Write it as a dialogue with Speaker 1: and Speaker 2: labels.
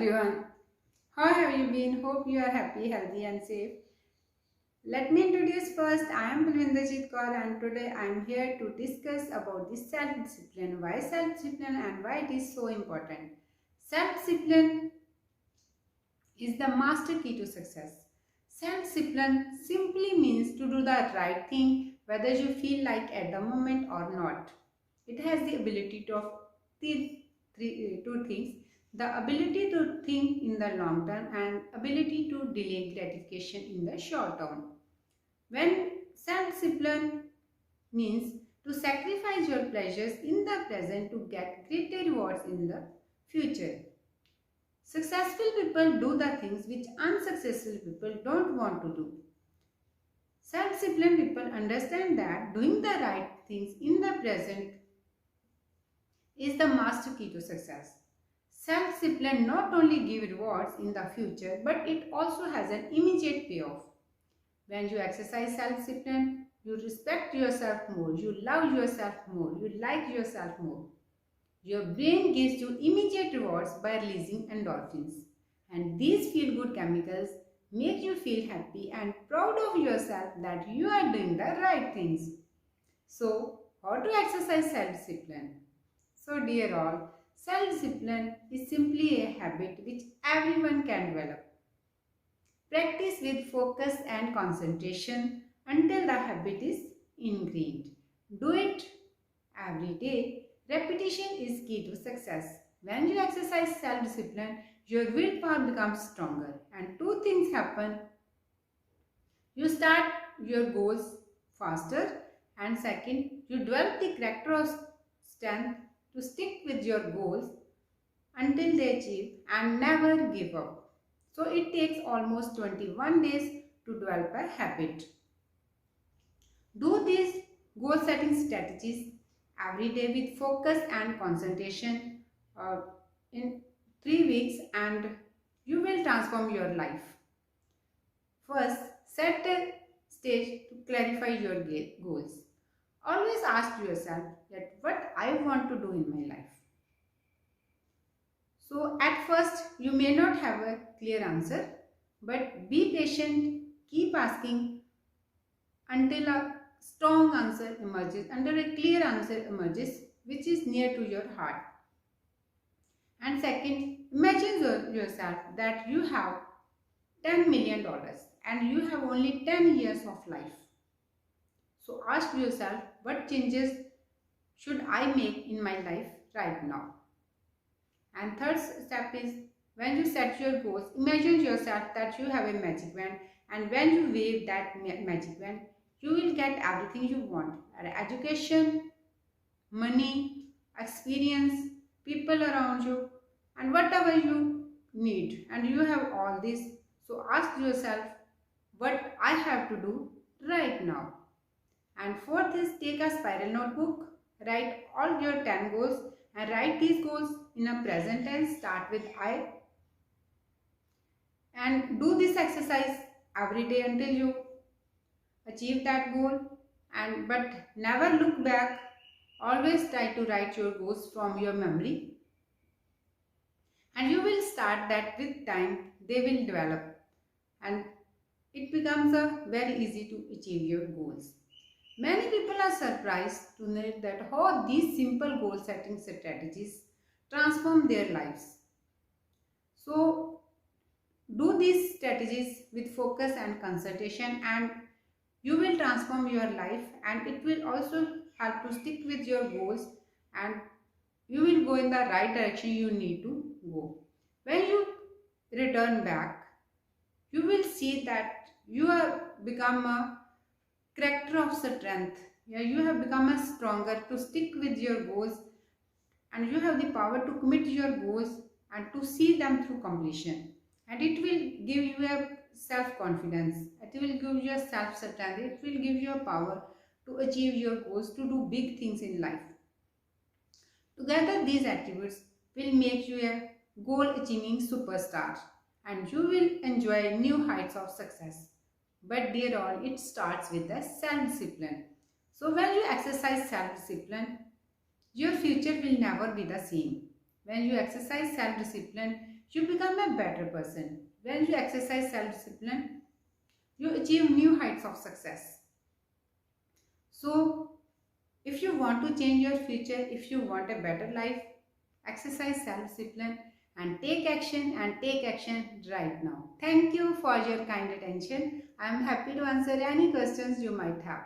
Speaker 1: everyone. How have you been? Hope you are happy, healthy and safe. Let me introduce first. I am Balvinderjit Kaur and today I am here to discuss about the self-discipline. Why self-discipline and why it is so important. Self-discipline is the master key to success. Self-discipline simply means to do the right thing whether you feel like at the moment or not. It has the ability to two things: the ability to think in the long term and ability to delay gratification in the short term. When self-discipline means to sacrifice your pleasures in the present to get greater rewards in the future. Successful people do the things which unsuccessful people don't want to do. Self-disciplined people understand that doing the right things in the present is the master key to success. Self-discipline not only gives rewards in the future, but it also has an immediate payoff. When you exercise self-discipline, you respect yourself more, you love yourself more, you like yourself more. Your brain gives you immediate rewards by releasing endorphins. And these feel-good chemicals make you feel happy and proud of yourself that you are doing the right things. So, how to exercise self-discipline? So, dear all, self-discipline is simply a habit which everyone can develop. Practice with focus and concentration until the habit is ingrained. Do it every day. Repetition is key to success. When you exercise self-discipline, your willpower becomes stronger and two things happen. You start your goals faster and second, you develop the character of strength to stick with your goals until they achieve and never give up. So it takes almost 21 days to develop a habit. Do these goal setting strategies every day with focus and concentration in 3 weeks and you will transform your life. First, set a stage to clarify your goals. Always ask yourself that what I want to do in my life. So at first you may not have a clear answer, but be patient, keep asking until a strong answer emerges, until a clear answer emerges which is near to your heart. And second, imagine yourself that you have $10 million and you have only 10 years of life. So ask yourself, what changes should I make in my life right now? And third step is, when you set your goals, imagine yourself that you have a magic wand and when you wave that magic wand, you will get everything you want. Education, money, experience, people around you and whatever you need, and you have all this. So ask yourself what I have to do right now. And fourth is, take a spiral notebook, write all your 10 goals and write these goals in a present tense. Start with I and do this exercise every day until you achieve that goal. And but never look back. Always try to write your goals from your memory. And you will start that with time they will develop and it becomes very easy to achieve your goals. Many people are surprised to know that how these simple goal setting strategies transform their lives. So do these strategies with focus and concentration and you will transform your life, and it will also help to stick with your goals and you will go in the right direction you need to go. When you return back, you will see that you have become a character of strength. Yeah, you have become a stronger to stick with your goals and you have the power to commit your goals and to see them through completion. And it will give you a self-confidence. It will give you a self-certainty. It will give you a power to achieve your goals, to do big things in life. Together, these attributes will make you a goal-achieving superstar and you will enjoy new heights of success. But dear all, it starts with the self-discipline. So when you exercise self-discipline, your future will never be the same. When you exercise self-discipline, you become a better person. When you exercise self-discipline, you achieve new heights of success. So, if you want to change your future, if you want a better life, exercise self-discipline and take action right now. Thank you for your kind attention. I am happy to answer any questions you might have.